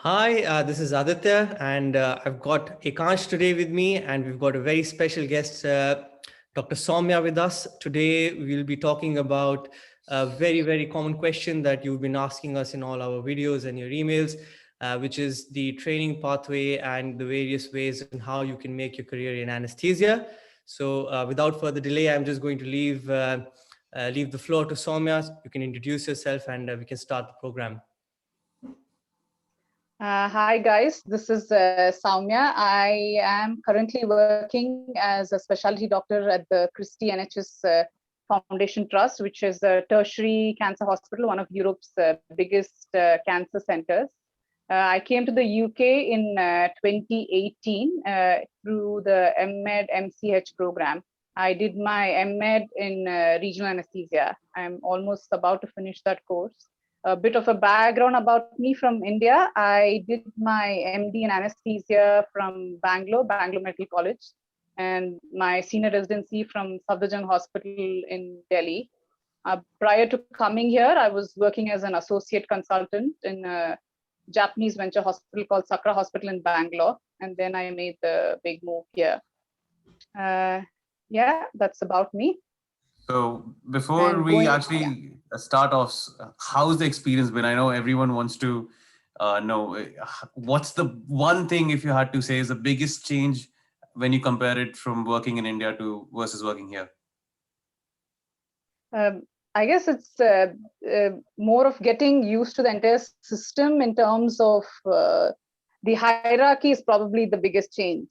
Hi, this is Aditya, and I've got Ekansh today with me, and we've got a very special guest, Dr. Soumya, with us. Today, we'll be talking about a very, very common question that you've been asking us in all our videos and your emails, which is the training pathway and the various ways and how you can make your career in anesthesia. So, without further delay, I'm just going to leave the floor to Soumya. You can introduce yourself, and we can start the program. Hi guys, this is Soumya. I am currently working as a specialty doctor at the Christie NHS Foundation Trust, which is a tertiary cancer hospital, one of Europe's biggest cancer centers. I came to the UK in 2018 through the MED MCH program. I did my MED in regional anesthesia. I'm almost about to finish that course. A bit of a background about me from India. I did my MD in anesthesia from Bangalore Medical College, and my senior residency from Safdarjung Hospital in Delhi. Prior to coming here, I was working as an associate consultant in a Japanese venture hospital called Sakra Hospital in Bangalore, and then I made the big move here. Yeah, that's about me. So before we actually start off, how's the experience been? I know everyone wants to know what's the one thing, if you had to say, is the biggest change when you compare it from working in India to versus working here? I guess it's more of getting used to the entire system in terms of the hierarchy is probably the biggest change.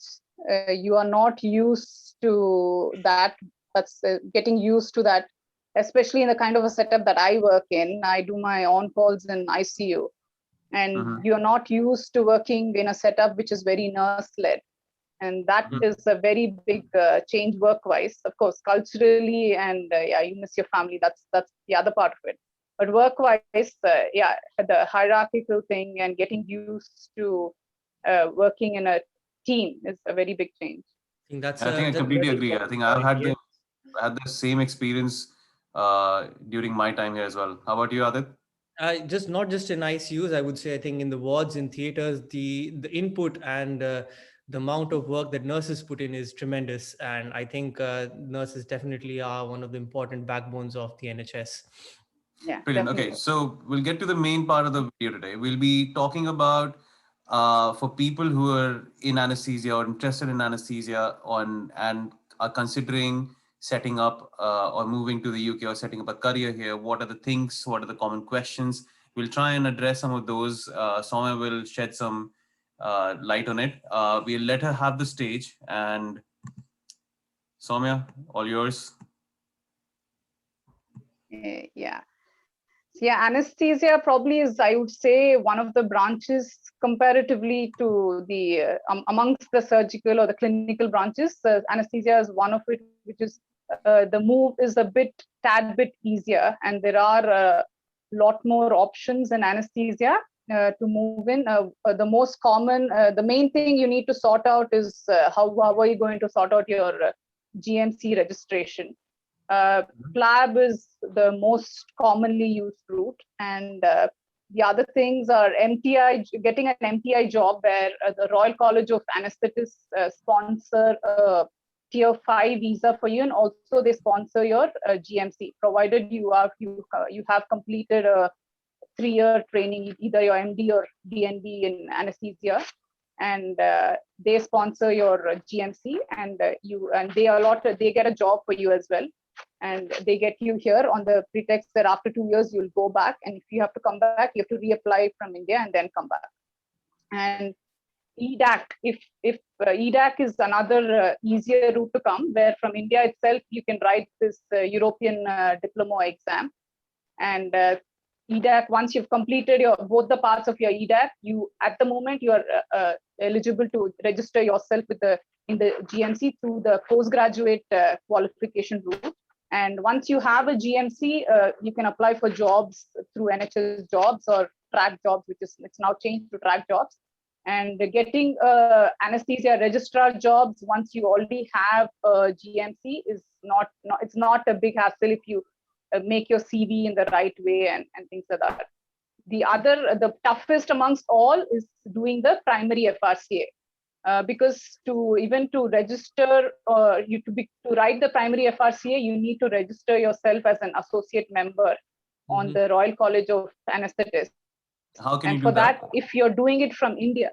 You are not used to that. That's getting used to that, especially in the kind of a setup that I work in. I do my on calls in ICU, and you're not used to working in a setup which is very nurse-led. And that is a very big change work-wise. Of course, culturally, and yeah, you miss your family. That's the other part of it. But work-wise, yeah, the hierarchical thing and getting used to working in a team is a very big change. I think I completely agree. I think I've had the same experience during my time here as well. How about you, Adit? Not just in ICUs, I would say. I think in the wards, in theaters, the input and the amount of work that nurses put in is tremendous. And I think nurses definitely are one of the important backbones of the NHS. Yeah, brilliant. Definitely. Okay, so we'll get to the main part of the video today. We'll be talking about for people who are in anesthesia or interested in anesthesia and are considering setting up or moving to the UK or setting up a career here. What are the things? What are the common questions? We'll try and address some of those. Soumya will shed some light on it. We'll let her have the stage, and Soumya, all yours. Yeah. So yeah, anesthesia probably is, I would say, one of the branches comparatively to the amongst the surgical or the clinical branches. Anesthesia is one of it, which is the move is a tad bit easier, and there are a lot more options in anesthesia to move in. The most common, the main thing you need to sort out is how are you going to sort out your GMC registration. PLAB is the most commonly used route, and the other things are MTI, getting an MTI job where the Royal College of Anesthetists sponsor a tier 5 visa for you, and also they sponsor your GMC, provided you have completed a 3-year training, either your MD or DNB in anesthesia, and they sponsor your GMC, and they get a job for you as well. And they get you here on the pretext that after 2 years you'll go back, and if you have to come back, you have to reapply from India and then come back. And EDAC, if EDAC is another easier route to come, where from India itself you can write this European diploma exam. And EDAC, once you've completed both the parts of your EDAC, at the moment you are eligible to register yourself in the GMC through the postgraduate qualification route. And once you have a GMC, you can apply for jobs through NHS jobs or track jobs, it's now changed to track jobs. And getting anesthesia registrar jobs once you already have a GMC is it's not a big hassle if you make your CV in the right way and things like that. the toughest amongst all is doing the primary FRCA. Because to register to write the primary FRCA, you need to register yourself as an associate member on the Royal College of Anesthetists. How can you and do for that, if you're doing it from India,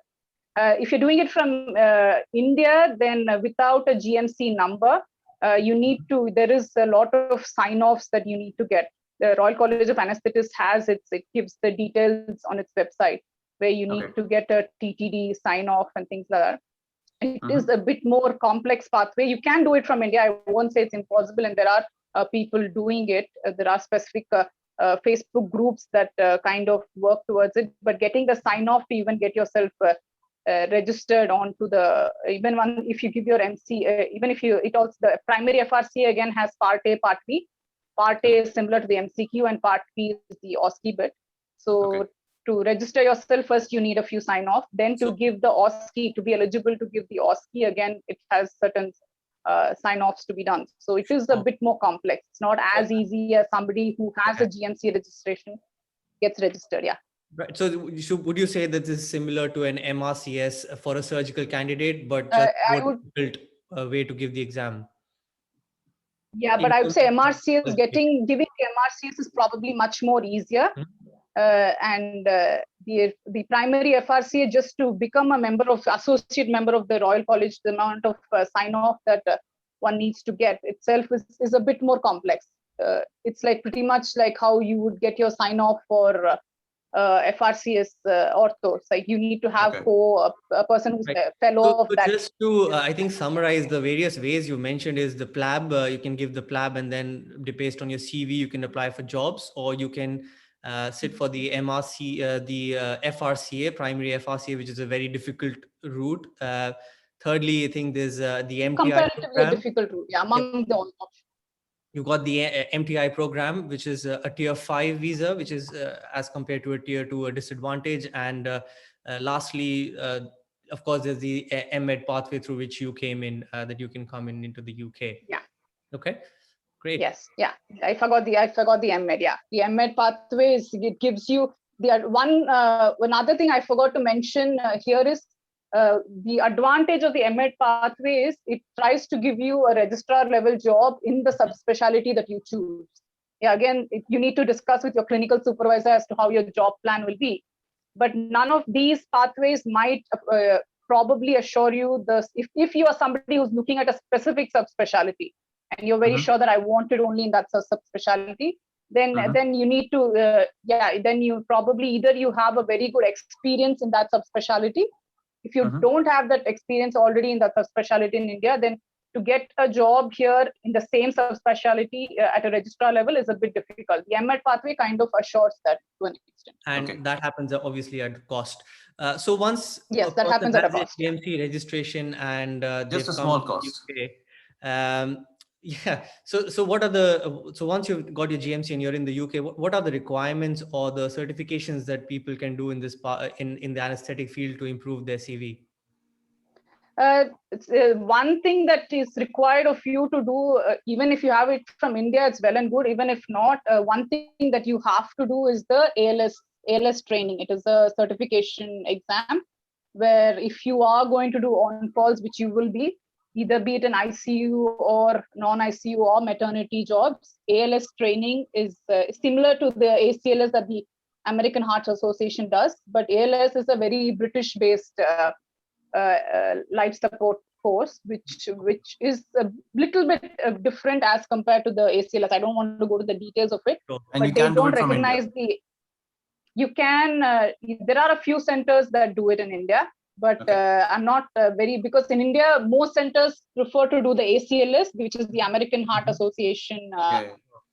then without a GMC number, there is a lot of sign-offs that you need to get. The Royal College of Anesthetists it gives the details on its website where you need to get a TTD sign-off and things like that. It is a bit more complex pathway. You can do it from India. I won't say it's impossible, and there are people doing it. There are specific Facebook groups that kind of work towards it. But getting the sign-off to even get yourself registered onto if you give your MC, the primary FRCA again has Part A, Part B. Part A is similar to the MCQ, and Part B is the OSCE bit. So to register yourself, first you need a few sign-off. Then to give the OSCE, to be eligible to give the OSCE, again, it has certain sign-offs to be done. So it is a bit more complex. It's not as easy as somebody who has a GMC registration gets registered. Yeah. Right. So would you say that this is similar to an MRCS for a surgical candidate, but just more difficult way to give the exam? Yeah, but I would say MRCS, giving the MRCS is probably much more easier. And the primary FRCA, just to become associate member of the Royal College, the amount of sign-off that one needs to get itself is a bit more complex. It's like pretty much like how you would get your sign-off for FRCS ortho. It's like you need to have a person who's a fellow of that. Just to, I think, summarize the various ways you mentioned is the PLAB. You can give the PLAB, and then based on your CV, you can apply for jobs, or you can sit for the FRCA, primary FRCA, which is a very difficult route. Thirdly, I think there's the MTI comparatively program. Difficult route, among the options. You got the MTI program, which is a tier 5 visa, which is as compared to a tier 2 a disadvantage. And lastly, of course, there's the MEd pathway through which you came in, that you can come into the UK. Yeah. Okay. Great. Yes. Yeah. I forgot the MEd. Yeah. The MEd pathway it gives you one other thing I forgot to mention here is the advantage of the MEd pathway is it tries to give you a registrar level job in the subspecialty that you choose. Yeah. Again, you need to discuss with your clinical supervisor as to how your job plan will be. But none of these pathways might probably assure you if you are somebody who's looking at a specific subspecialty, and you're very sure that I want it only in that subspecialty, then you need to, then you probably either you have a very good experience in that subspecialty. If you don't have that experience already in that subspecialty in India, then to get a job here in the same subspecialty at a registrar level is a bit difficult. The MEd pathway kind of assures that to an extent. And that happens obviously at cost. So once that happens at a cost. GMC registration and just a small cost. Yeah. So what are so once you've got your GMC and you're in the UK, what are the requirements or the certifications that people can do in this in the anesthetic field to improve their CV? One thing that is required of you to do, even if you have it from India, it's well and good. Even if not, one thing that you have to do is the ALS training. It is a certification exam where if you are going to do on-calls, which you will be, either be it an ICU or non-ICU or maternity jobs, ALS training is similar to the ACLS that the American Heart Association does, but ALS is a very British-based life support course, which is a little bit different as compared to the ACLS. I don't want to go to the details of it, and but you can they don't recognize you can, there are a few centers that do it in India, but I'm not because in India, most centers prefer to do the ACLS, which is the American Heart Association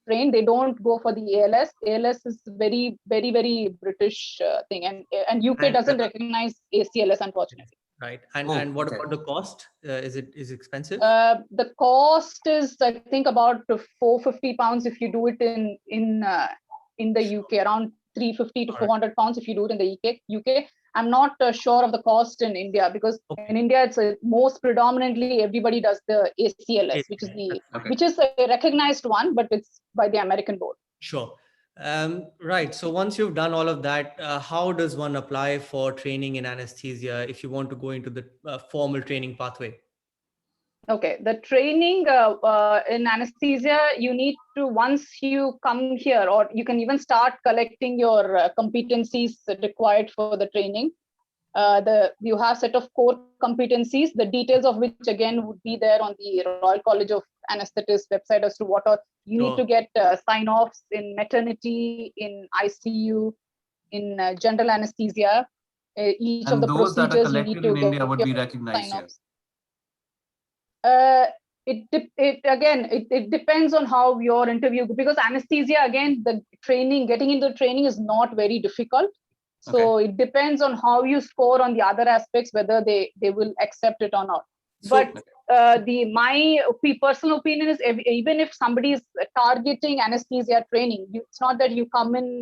train. They don't go for the ALS. ALS is very, very, very British thing, and UK doesn't recognize ACLS, unfortunately. Right. And what about the cost? Is it expensive? The cost is, I think, about £450 if you do it in the UK, around 350 to 400 pounds if you do it in the UK. I'm not sure of the cost in India, because in India it's most predominantly everybody does the ACLS, which is a recognized one, but it's by the American board. Sure. Right. So once you've done all of that, how does one apply for training in anesthesia if you want to go into the formal training pathway? Okay, the training in anesthesia, you need to, once you come here, or you can even start collecting your competencies required for the training. You have set of core competencies, the details of which again would be there on the Royal College of Anesthetists website as to what are you need to get sign-offs in maternity, in ICU, in general anesthesia. Each of And the those that are procedures you need collected to in get India would be your recognized here. sign-offs. It depends on how your interview, because anesthesia, again, the training, getting into training is not very difficult. So it depends on how you score on the other aspects, whether they will accept it or not. But my personal opinion is, even if somebody is targeting anesthesia training, it's not that you come in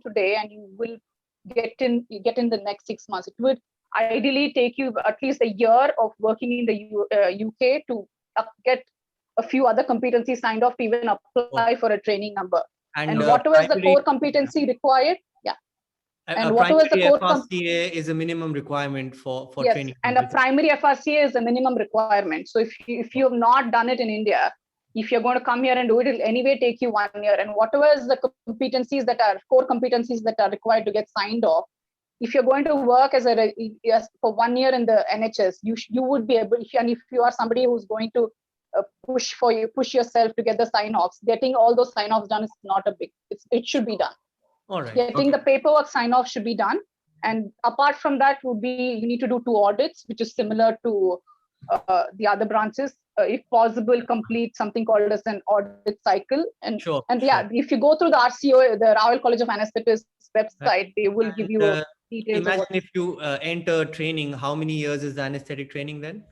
today and you will get in the next 6 months. It would ideally take you at least a year of working in the UK to get a few other competencies signed off to even apply for a training number. And whatever is the core competency required, and whatever is the core FRCA is a minimum requirement for training. And a primary FRCA is a minimum requirement. So if you have not done it in India, if you're going to come here and do it, it'll anyway take you 1 year. And whatever is the competencies that are core competencies that are required to get signed off, if you're going to work for 1 year in the NHS, you would be able, if you are somebody who's going to push yourself to get the sign-offs, getting all those sign-offs done is not a big, it should be done. All right. Getting the paperwork sign-off should be done. And apart from that would be, you need to do 2 audits, which is similar to the other branches. If possible, complete something called as an audit cycle. And if you go through the RCO, the Royal College of Anesthetists website, they will give you details. Imagine if you enter training, how many years is the anesthetic training then?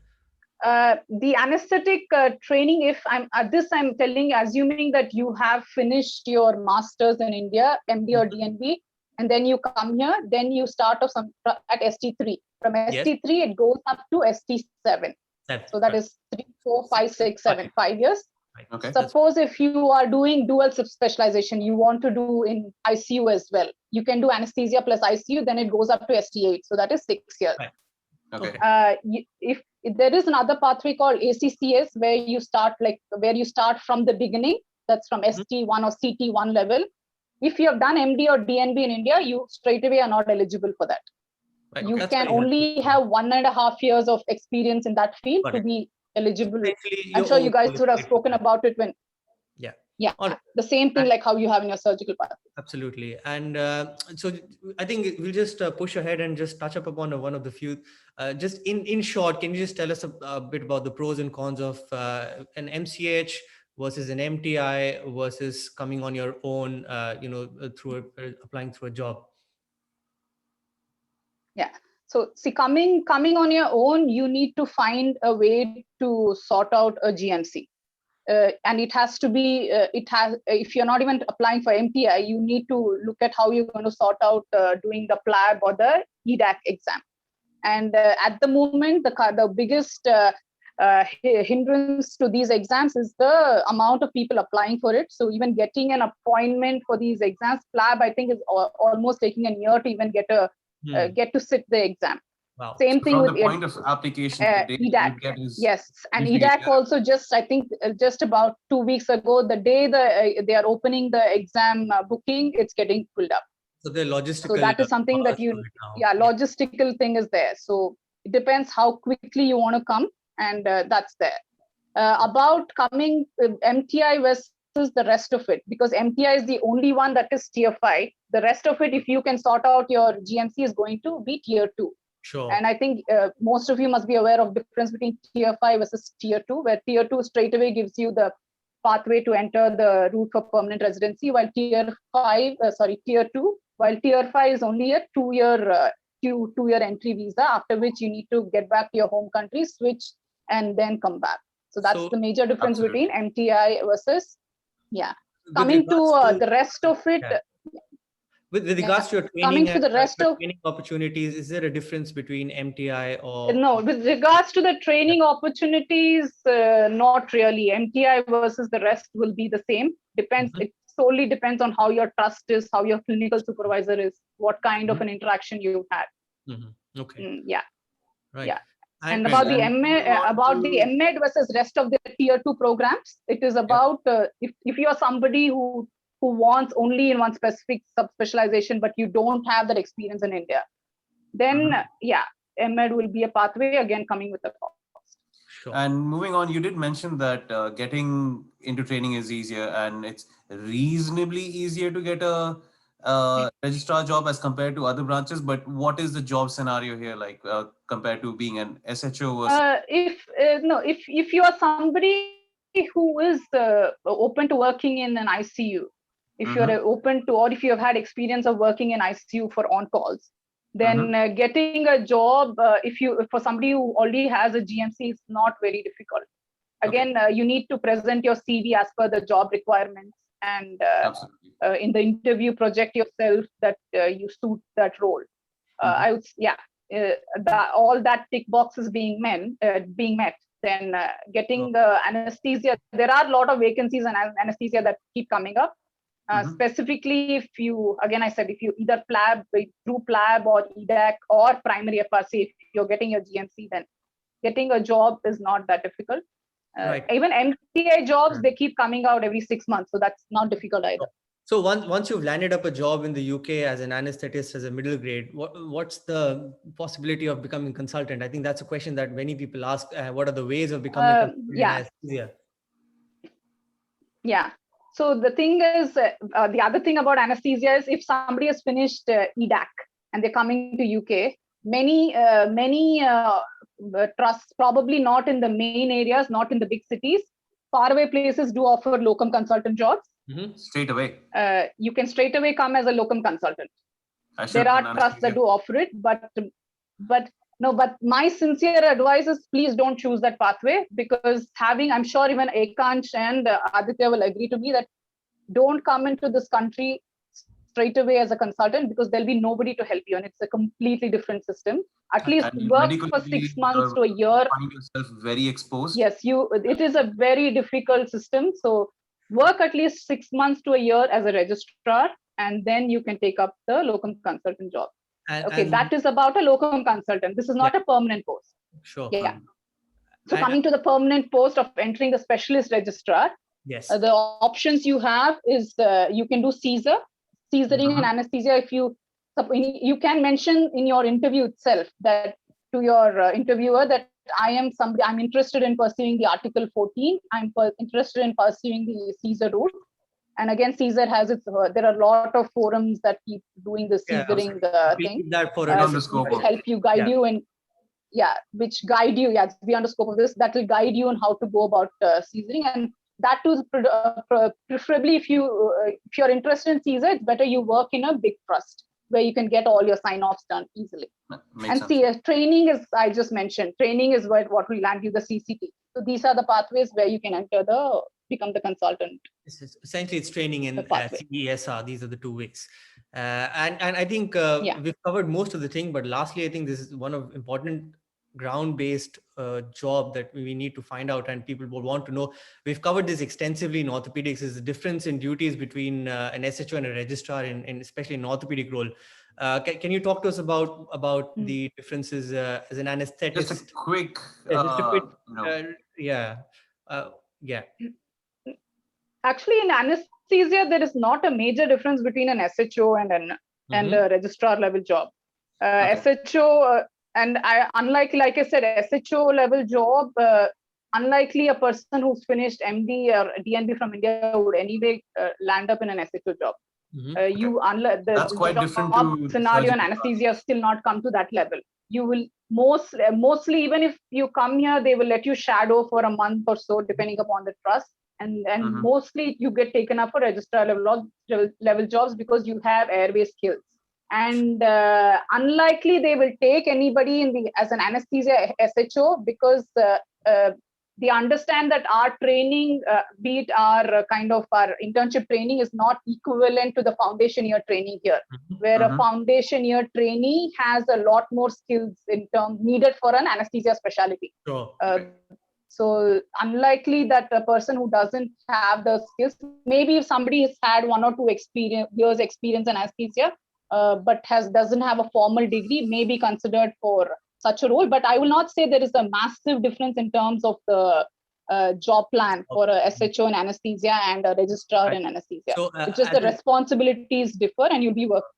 The anesthetic training, if I'm assuming that you have finished your master's in India, MD or DNB, and then you come here, then you start off at ST3. From ST3, it goes up to ST7. So that is 3, 4, 5, 6, 7, 5 years. Okay. Suppose if you are doing dual specialization, you want to do in ICU as well, you can do anesthesia plus ICU, then it goes up to ST8. So that is 6 years. Right. Okay. If there is another pathway called ACCS, where you start from the beginning, that's from ST1 or CT1 level. If you have done MD or DNB in India, you straight away are not eligible for that. Right. You can only have 1.5 years of experience in that field to be eligible. I'm sure you guys would have spoken about it when. Yeah, the same thing like how you have in your surgical path. Absolutely. And so I think we'll just push ahead and just touch up upon one of the few, just in short, can you just tell us a bit about the pros and cons of an MCH versus an MTI versus coming on your own, through applying through a job? Yeah. So see, coming on your own, you need to find a way to sort out a GMC. And it has to be, if you're not even applying for MTI, you need to look at how you're going to sort out doing the PLAB or the EDAC exam. And at the moment, the biggest hindrance to these exams is the amount of people applying for it. So even getting an appointment for these exams, PLAB, I think is almost taking a year to even get to sit the exam. Wow. Same thing with the point of application, EDAC. Yes, and EDAC also I think just about 2 weeks ago, the day they are opening the exam booking, it's getting filled up. So the logistical. So that is something that logistical thing is there. So it depends how quickly you want to come, and that's there. About coming MTI versus the rest of it, because MTI is the only one that is tier 5. The rest of it, if you can sort out your GMC, is going to be tier 2. Sure. And I think most of you must be aware of difference between tier 5 versus tier 2, where tier 2 straight away gives you the pathway to enter the route for permanent residency, while tier 2, while tier 5 is only a 2-year entry visa, after which you need to get back to your home country, switch, and then come back. So that's the major difference between MTI versus, coming to the rest of it. With regards to your training, coming to the rest of training opportunities, is there a difference between MTI or? No, with regards to the training opportunities, not really. MTI versus the rest will be the same. Depends. solely depends on how your trust is, how your clinical supervisor is, what kind of an interaction you've had. Okay. Yeah. Right. Yeah. And Great. about the And MA, about the MEd versus rest of the tier 2 programs, it is about if you are somebody who wants only in one specific subspecialization, but you don't have that experience in India, then MEd will be a pathway, again coming with a cost. Sure. And moving on, you did mention that getting into training is easier, and it's reasonably easier to get a registrar job as compared to other branches. But what is the job scenario here like compared to being an SHO? If you are somebody who is open to working in an ICU, if you're open to, or if you have had experience of working in ICU for on calls, then getting a job, for somebody who already has a GMC, is not very difficult. Again, you need to present your CV as per the job requirements, and in the interview, project yourself that you suit that role. I would, all that tick boxes being met, then getting anesthesia. There are a lot of vacancies in anesthesia that keep coming up. Specifically, if you either through PLAB or EDAC or primary FRC, if you're getting your GMC, then getting a job is not that difficult. Even MTI jobs, they keep coming out every 6 months, so that's not difficult either. So once you've landed up a job in the UK as an anesthetist, as a middle grade, what's the possibility of becoming consultant? I think that's a question that many people ask. What are the ways of becoming anesthesia? Yeah. So the thing is, the other thing about anesthesia is, if somebody has finished EDAC and they're coming to UK, many trusts, probably not in the main areas, not in the big cities, faraway places do offer locum consultant jobs. Straight away. You can straight away come as a locum consultant. There are trusts that do offer it, but my sincere advice is, please don't choose that pathway, because I'm sure even Ekansh and Aditya will agree to me that don't come into this country straight away as a consultant, because there'll be nobody to help you, and it's a completely different system. At least work for 6 months to a year. Find yourself very exposed. Yes, it is a very difficult system. So work at least 6 months to a year as a registrar, and then you can take up the locum consultant job. That is about a locum consultant. This is not a permanent post. Sure. Yeah. So coming to the permanent post of entering the specialist registrar, the options you have is you can do Caesaring and anesthesia. If you can mention in your interview itself that to your interviewer that I'm interested in pursuing the Article 14. I'm interested in pursuing the Caesar route. And again, Caesar has there are a lot of forums that keep doing the Caesaring thing. That for help you, guide you in, which guide you, it's beyond the scope of this, that will guide you on how to go about Caesaring. And that too, preferably if you're interested in Caesar, it's better you work in a big trust where you can get all your sign-offs done easily. Training is, I just mentioned, training is what will land you the CCT. So these are the pathways where you can become the consultant. Essentially, it's training in CESR. These are the two ways. And I think we've covered most of the thing, but lastly, I think this is one of important ground-based job that we need to find out, and people will want to know. We've covered this extensively in orthopedics. Is the difference in duties between an SHO and a registrar, in especially in orthopedic role. Can you talk to us about the differences as an anesthetist? Just a quick, Actually, in anesthesia, there is not a major difference between an SHO and a registrar level job. SHO unlike, like I said, SHO level job, unlikely a person who's finished MD or DNB from India would anyway land up in an SHO job. That's quite different to scenario in anesthesia still not come to that level. You will mostly, even if you come here, they will let you shadow for a month or so, depending upon the trust. And mostly you get taken up for registrar level jobs because you have airway skills. And unlikely they will take anybody as an anesthesia SHO, because they understand that our training, be it our our internship training, is not equivalent to the foundation year training here, where a foundation year trainee has a lot more skills needed for an anesthesia specialty. So unlikely that a person who doesn't have the skills, maybe if somebody has had 1 or 2 years experience in anesthesia, but doesn't have a formal degree, may be considered for such a role. But I will not say there is a massive difference in terms of the job plan for a SHO in anesthesia and a registrar in anesthesia. So it's just the responsibilities differ, and you'll be working.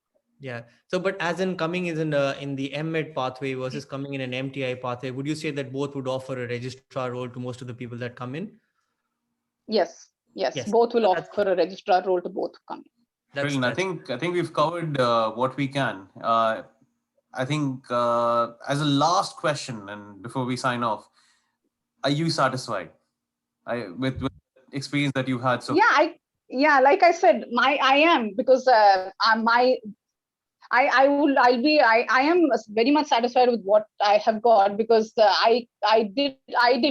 Yeah. So, but as in coming in the MEd pathway versus coming in an MTI pathway, would you say that both would offer a registrar role to most of the people that come in? Yes. Both will offer a registrar role to both come in. Brilliant. I think we've covered what we can. I think as a last question, and before we sign off, are you satisfied with the experience that you've had? So yeah, like I said, I am, because I am very much satisfied with what I have got, because I did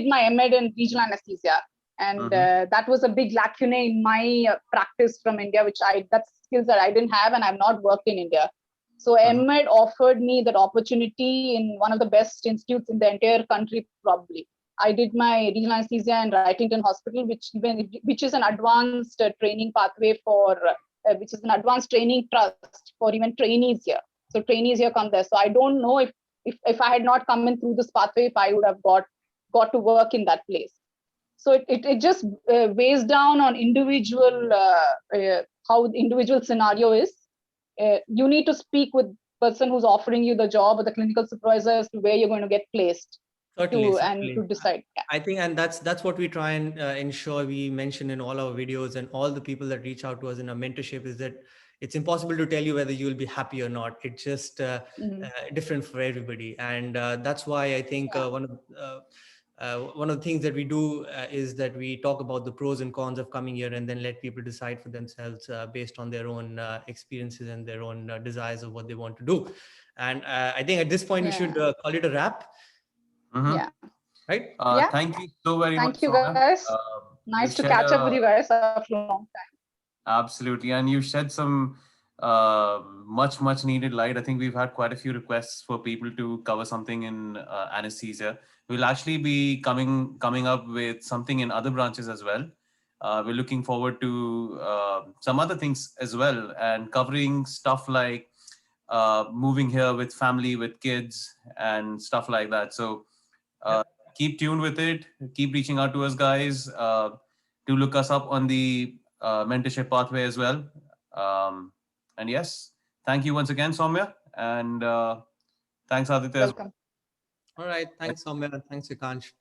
my MEd in regional anesthesia, and that was a big lacunae in my practice from India, that's skills that I didn't have, and I've not worked in India. So MEd offered me that opportunity in one of the best institutes in the entire country, probably. I did my regional anesthesia in Wrightington Hospital, which is an advanced training pathway for, which is an advanced training trust for even trainees here. So trainees here come there. So I don't know if I had not come in through this pathway, if I would have got to work in that place. So it just weighs down on individual, how the individual scenario is. You need to speak with person who's offering you the job or the clinical supervisor as to where you're going to get placed. Certainly. And to decide. Yeah. I think, and that's what we try and ensure we mention in all our videos, and all the people that reach out to us in our mentorship, is that it's impossible to tell you whether you'll be happy or not. It's just different for everybody. And that's why I think one of the things that we do is that we talk about the pros and cons of coming here, and then let people decide for themselves based on their own experiences and their own desires of what they want to do. And I think at this point we should call it a wrap. Yeah. Right. Thank you so very much. Thank you, guys. Nice to catch up with you guys after a long time. Absolutely, and you shed some much needed light. I think we've had quite a few requests for people to cover something in anesthesia. We'll actually be coming up with something in other branches as well. We're looking forward to some other things as well, and covering stuff like moving here with family, with kids, and stuff like that. So keep tuned with it. Keep reaching out to us, guys. Do look us up on the mentorship pathway as well. And yes, thank you once again, Soumya, and thanks, Aditya. Welcome. All right. Thanks, Soumya. Thanks, Vikansh.